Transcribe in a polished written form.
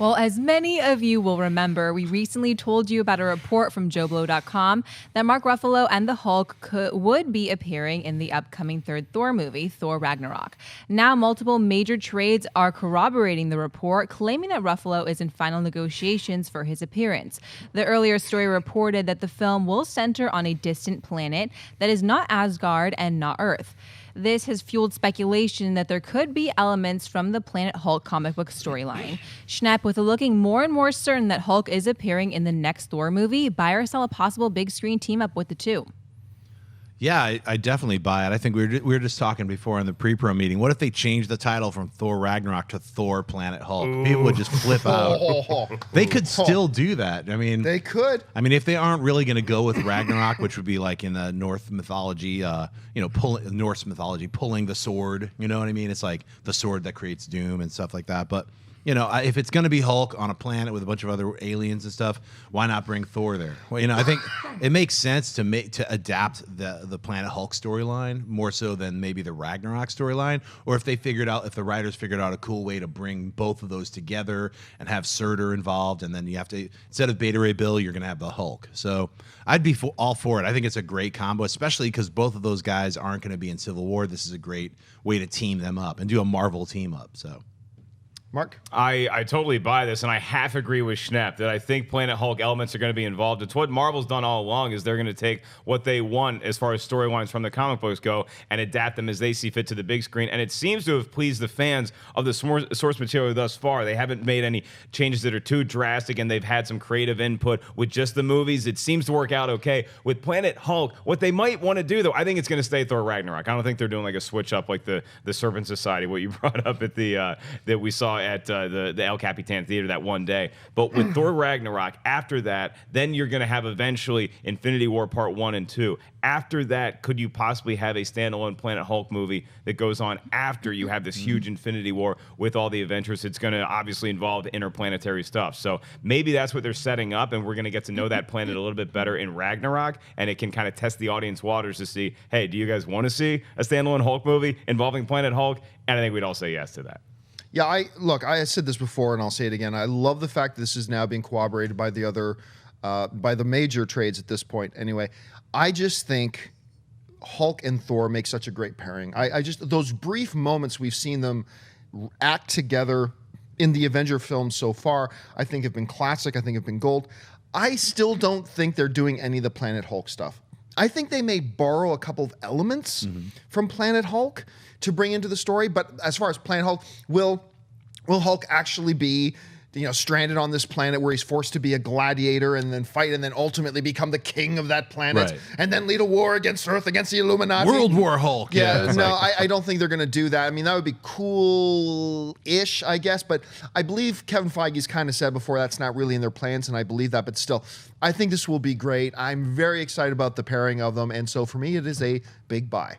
Well, as many of you will remember, we recently told you about a report from JoBlo.com that Mark Ruffalo and the Hulk would be appearing in the upcoming third Thor movie, Thor Ragnarok. Now, multiple major trades are corroborating the report, claiming that Ruffalo is in final negotiations for his appearance. The earlier story reported that the film will center on a distant planet that is not Asgard and not Earth. This has fueled speculation that there could be elements from the Planet Hulk comic book storyline. Schnepp, with looking more and more certain that Hulk is appearing in the next Thor movie, buy or sell a possible big screen team up with the two? Yeah, I definitely buy it. I think we were just talking before in the pre-pro meeting. What if they changed the title from Thor Ragnarok to Thor Planet Hulk? Ooh. People would just flip out. They could still do that. I mean, they could. I mean, if they aren't really going to go with Ragnarok, which would be like in the Norse mythology, Norse mythology, pulling the sword. You know what I mean? It's like the sword that creates doom and stuff like that. But if it's going to be Hulk on a planet with a bunch of other aliens and stuff, why not bring Thor there? Well, I think it makes sense to adapt the Planet Hulk storyline more so than maybe the Ragnarok storyline, or if the writers figured out a cool way to bring both of those together and have Surtur involved, and then you have to, instead of Beta Ray Bill, you're going to have the Hulk. So I'd be all for it. I think it's a great combo, especially because both of those guys aren't going to be in Civil War. This is a great way to team them up and do a Marvel team up. So. Mark? I totally buy this, and I half agree with Schnepp that I think Planet Hulk elements are going to be involved. It's what Marvel's done all along, is they're going to take what they want as far as storylines from the comic books go and adapt them as they see fit to the big screen, and it seems to have pleased the fans of the source material thus far. They haven't made any changes that are too drastic, and they've had some creative input with just the movies. It seems to work out okay. With Planet Hulk, what they might want to do, though, I think it's going to stay Thor Ragnarok. I don't think they're doing like a switch up like the Serpent Society, what you brought up at the that we saw at the El Capitan Theater that one day. But with Thor Ragnarok, after that, then you're going to have eventually Infinity War Part 1 and 2. After that, could you possibly have a standalone Planet Hulk movie that goes on after you have this huge Infinity War with all the Avengers? It's going to obviously involve interplanetary stuff. So maybe that's what they're setting up, and we're going to get to know that planet a little bit better in Ragnarok, and it can kind of test the audience waters to see, hey, do you guys want to see a standalone Hulk movie involving Planet Hulk? And I think we'd all say yes to that. Yeah, I said this before, and I'll say it again. I love the fact that this is now being corroborated by the other, by the major trades at this point. Anyway, I just think Hulk and Thor make such a great pairing. I just, those brief moments we've seen them act together in the Avenger films so far, I think have been classic. I think have been gold. I still don't think they're doing any of the Planet Hulk stuff. I think they may borrow a couple of elements from Planet Hulk to bring into the story, but as far as Planet Hulk, will Hulk actually be, stranded on this planet where he's forced to be a gladiator and then fight and then ultimately become the king of that planet and then lead a war against Earth, against the Illuminati? World War Hulk. Yeah, no, I don't think they're going to do that. I mean, that would be cool-ish, I guess, but I believe Kevin Feige's kind of said before that's not really in their plans, and I believe that, but still, I think this will be great. I'm very excited about the pairing of them, and so for me, it is a big buy.